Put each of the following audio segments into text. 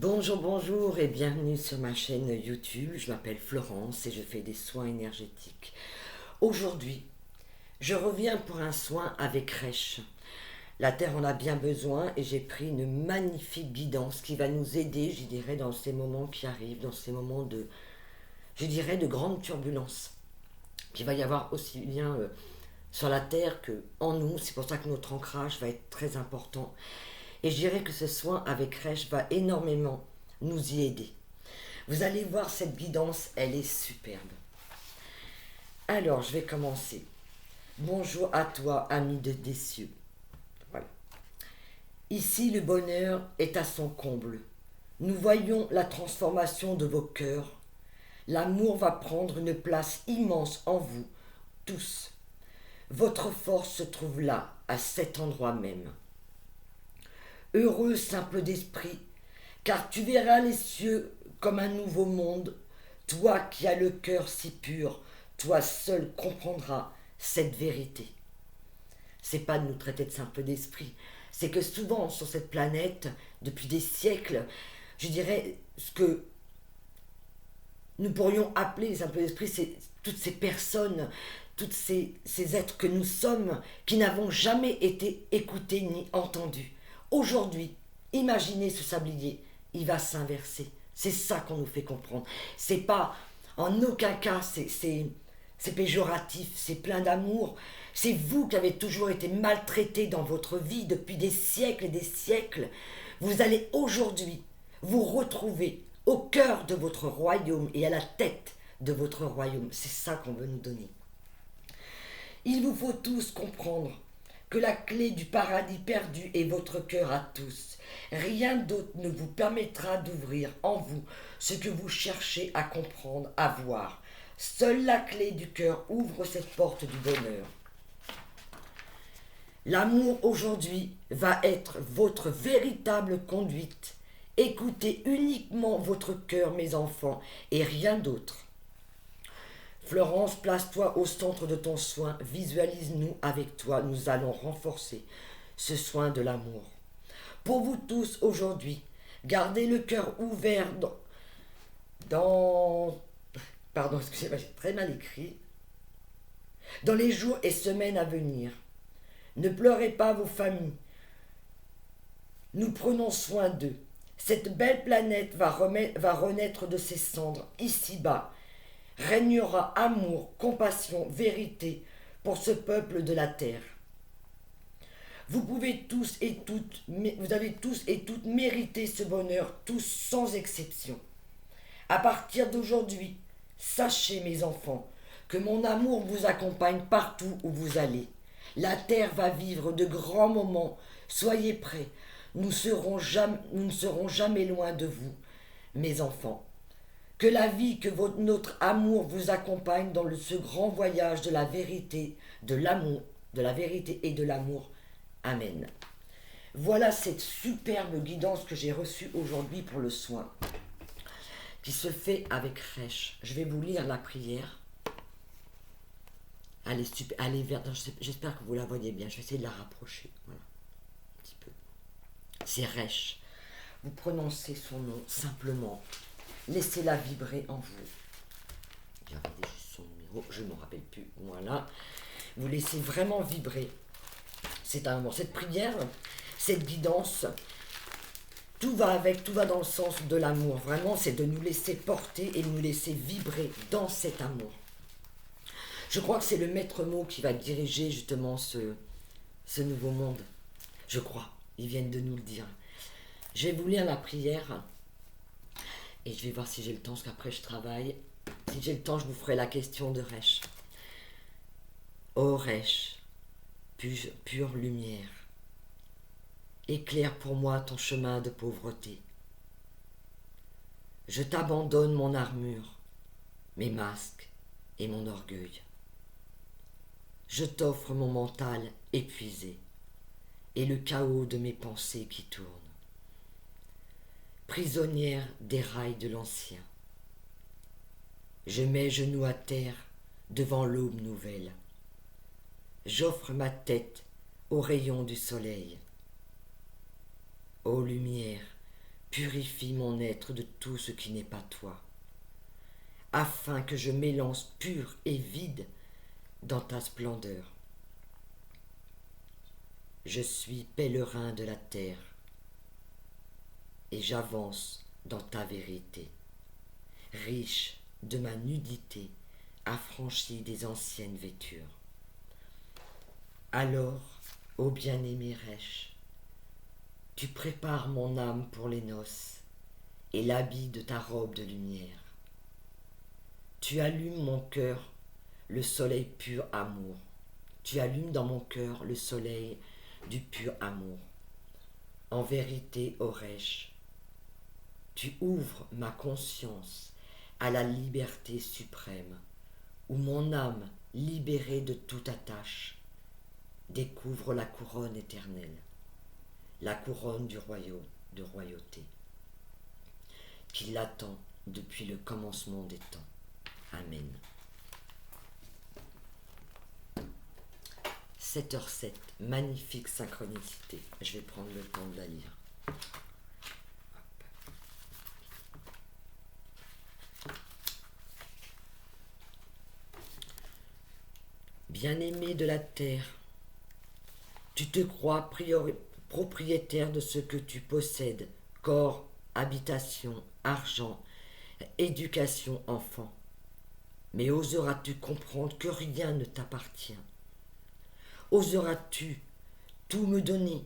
Bonjour, bonjour et bienvenue sur ma chaîne YouTube. Je m'appelle Florence et je fais des soins énergétiques. Aujourd'hui, je reviens pour un soin avec Resh. La Terre en a bien besoin et j'ai pris une magnifique guidance qui va nous aider, je dirais, dans ces moments qui arrivent, dans ces moments de, je dirais, de grande turbulence. Qu'il va y avoir aussi bien sur la Terre que en nous. C'est pour ça que notre ancrage va être très important. Et je dirais que ce soin avec Resh va énormément nous y aider. Vous allez voir cette guidance, elle est superbe. Alors, je vais commencer. Bonjour à toi, ami des cieux. Voilà. Ici, le bonheur est à son comble. Nous voyons la transformation de vos cœurs. L'amour va prendre une place immense en vous, tous. Votre force se trouve là, à cet endroit même. Heureux simple d'esprit, car tu verras les cieux comme un nouveau monde. Toi qui as le cœur si pur, toi seul comprendras cette vérité. C'est pas de nous traiter de simple d'esprit, c'est que souvent sur cette planète, depuis des siècles, je dirais ce que nous pourrions appeler les simples d'esprit, c'est toutes ces personnes, tous ces êtres que nous sommes, qui n'avons jamais été écoutés ni entendus. Aujourd'hui, imaginez ce sablier, il va s'inverser. C'est ça qu'on nous fait comprendre. C'est pas, en aucun cas, c'est péjoratif, c'est plein d'amour. C'est vous qui avez toujours été maltraités dans votre vie depuis des siècles et des siècles. Vous allez aujourd'hui vous retrouver au cœur de votre royaume et à la tête de votre royaume. C'est ça qu'on veut nous donner. Il vous faut tous comprendre que la clé du paradis perdu est votre cœur à tous. Rien d'autre ne vous permettra d'ouvrir en vous ce que vous cherchez à comprendre, à voir. Seule la clé du cœur ouvre cette porte du bonheur. L'amour aujourd'hui va être votre véritable conduite. Écoutez uniquement votre cœur, mes enfants, et rien d'autre. Florence, place-toi au centre de ton soin, visualise-nous avec toi, nous allons renforcer ce soin de l'amour. Pour vous tous aujourd'hui, gardez le cœur ouvert pardon, excusez-moi, j'ai très mal écrit. Dans les jours et semaines à venir, ne pleurez pas vos familles. Nous prenons soin d'eux. Cette belle planète va renaître de ses cendres, ici-bas. Régnera amour, compassion, vérité pour ce peuple de la terre. Vous avez tous et toutes mérité ce bonheur, tous sans exception. À partir d'aujourd'hui, sachez, mes enfants, que mon amour vous accompagne partout où vous allez. La terre va vivre de grands moments. Soyez prêts. Nous ne serons jamais loin de vous, mes enfants. Que la vie, que notre amour vous accompagne dans ce grand voyage de la vérité, de l'amour, de la vérité et de l'amour. Amen. Voilà cette superbe guidance que j'ai reçue aujourd'hui pour le soin, qui se fait avec Resh. Je vais vous lire la prière. J'espère que vous la voyez bien. Je vais essayer de la rapprocher. Voilà, un petit peu. C'est Resh. Vous prononcez son nom simplement. Laissez-la vibrer en vous. Regardez juste son numéro, je ne m'en rappelle plus. Voilà. Vous laissez vraiment vibrer. C'est un amour. Cette prière, cette guidance, tout va avec, tout va dans le sens de l'amour. Vraiment, c'est de nous laisser porter et de nous laisser vibrer dans cet amour. Je crois que c'est le maître mot qui va diriger justement ce nouveau monde. Je crois. Ils viennent de nous le dire. Je vais vous lire la prière. Et je vais voir si j'ai le temps, parce qu'après je travaille. Si j'ai le temps, je vous ferai la question de Resh. Ô Resh, pure lumière, éclaire pour moi ton chemin de pauvreté. Je t'abandonne mon armure, mes masques et mon orgueil. Je t'offre mon mental épuisé et le chaos de mes pensées qui tournent. Prisonnière des rails de l'ancien, je mets genoux à terre devant l'aube nouvelle. J'offre ma tête aux rayons du soleil. Ô lumière, purifie mon être de tout ce qui n'est pas toi, afin que je m'élance pur et vide dans ta splendeur. Je suis pèlerin de la terre, et j'avance dans ta vérité, riche de ma nudité, affranchi des anciennes vêtures. Alors, ô bien-aimé Resh, tu prépares mon âme pour les noces et l'habit de ta robe de lumière. Tu allumes mon cœur le soleil pur amour. Tu allumes dans mon cœur le soleil du pur amour. En vérité, ô Resh, tu ouvres ma conscience à la liberté suprême, où mon âme, libérée de toute attache, découvre la couronne éternelle, la couronne du royaume de royauté, qui l'attend depuis le commencement des temps. Amen. 7h07, magnifique synchronicité. Je vais prendre le temps de la lire. Bien-aimé de la terre, tu te crois propriétaire de ce que tu possèdes, corps, habitation, argent, éducation, enfant. Mais oseras-tu comprendre que rien ne t'appartient? Oseras-tu tout me donner?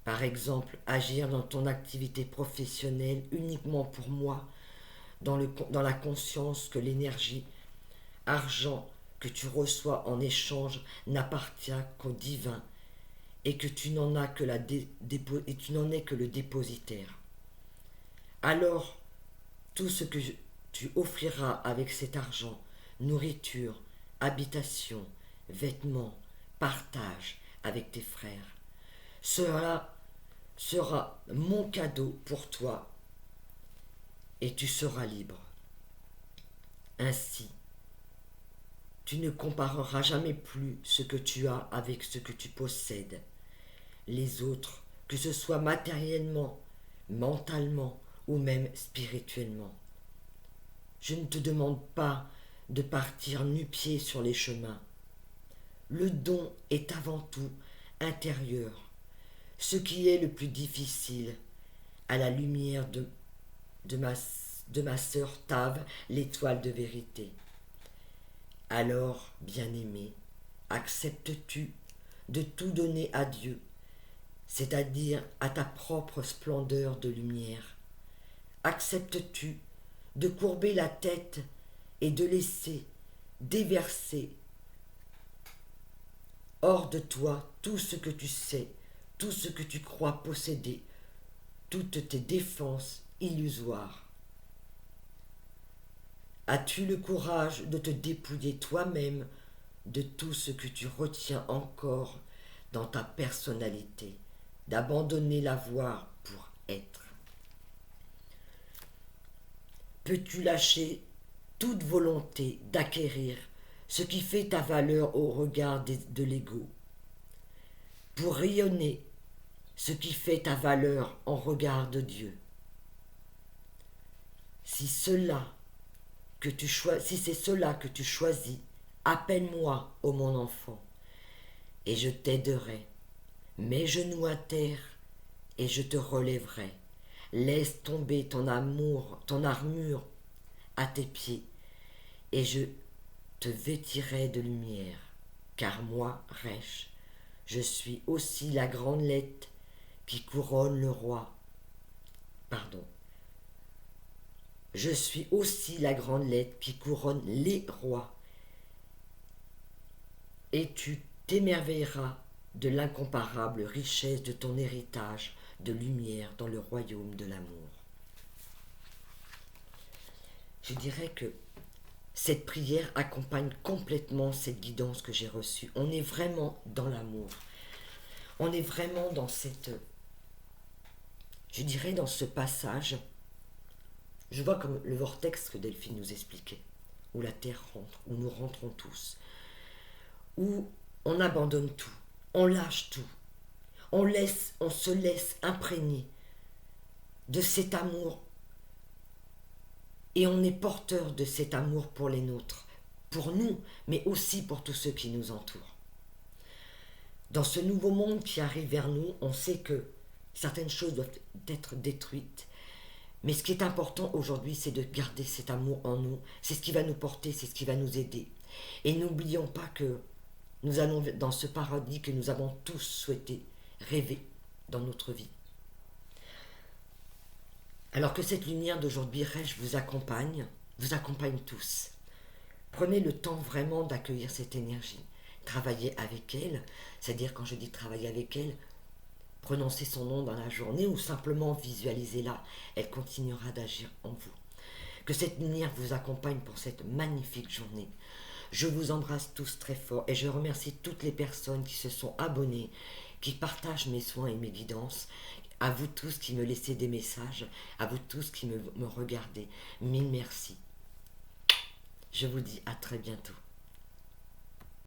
Par exemple, agir dans ton activité professionnelle uniquement pour moi, dans la conscience que l'énergie, argent que tu reçois en échange n'appartient qu'au divin et que tu n'en as que et tu n'en es que le dépositaire. Alors, tout ce que tu offriras avec cet argent, nourriture, habitation, vêtements, partage avec tes frères, sera mon cadeau pour toi et tu seras libre. Ainsi, tu ne compareras jamais plus ce que tu as avec ce que tu possèdes. Les autres, que ce soit matériellement, mentalement ou même spirituellement. Je ne te demande pas de partir nu-pieds sur les chemins. Le don est avant tout intérieur, ce qui est le plus difficile, à la lumière de ma sœur Tave, l'étoile de vérité. Alors, bien-aimé, acceptes-tu de tout donner à Dieu, c'est-à-dire à ta propre splendeur de lumière? Acceptes-tu de courber la tête et de laisser déverser hors de toi tout ce que tu sais, tout ce que tu crois posséder, toutes tes défenses illusoires? As-tu le courage de te dépouiller toi-même de tout ce que tu retiens encore dans ta personnalité, d'abandonner la voie pour être? Peux-tu lâcher toute volonté d'acquérir ce qui fait ta valeur au regard de l'ego, pour rayonner ce qui fait ta valeur en regard de Dieu? Si c'est cela que tu choisis, appelle-moi, ô mon enfant, et je t'aiderai. Mets genoux à terre, et je te relèverai. Laisse tomber ton armure à tes pieds, et je te vêtirai de lumière. Car moi, Resh, je suis aussi la grande lettre qui couronne le roi. Pardon. Je suis aussi la grande lettre qui couronne les rois. Et tu t'émerveilleras de l'incomparable richesse de ton héritage de lumière dans le royaume de l'amour. Je dirais que cette prière accompagne complètement cette guidance que j'ai reçue. On est vraiment dans l'amour. On est vraiment dans dans ce passage. Je vois comme le vortex que Delphine nous expliquait, où la terre rentre, où nous rentrons tous, où on abandonne tout, on lâche tout, on se laisse imprégner de cet amour et on est porteur de cet amour pour les nôtres, pour nous, mais aussi pour tous ceux qui nous entourent. Dans ce nouveau monde qui arrive vers nous, on sait que certaines choses doivent être détruites. Mais ce qui est important aujourd'hui, c'est de garder cet amour en nous. C'est ce qui va nous porter, c'est ce qui va nous aider. Et n'oublions pas que nous allons dans ce paradis que nous avons tous souhaité, rêver dans notre vie. Alors que cette lumière d'aujourd'hui, Rèche, vous accompagne tous. Prenez le temps vraiment d'accueillir cette énergie. Travaillez avec elle, c'est-à-dire quand je dis travailler avec elle, prononcez son nom dans la journée ou simplement visualisez-la. Elle continuera d'agir en vous. Que cette lumière vous accompagne pour cette magnifique journée. Je vous embrasse tous très fort et je remercie toutes les personnes qui se sont abonnées, qui partagent mes soins et mes guidances. À vous tous qui me laissez des messages, à vous tous qui me regardez. Mille merci. Je vous dis à très bientôt.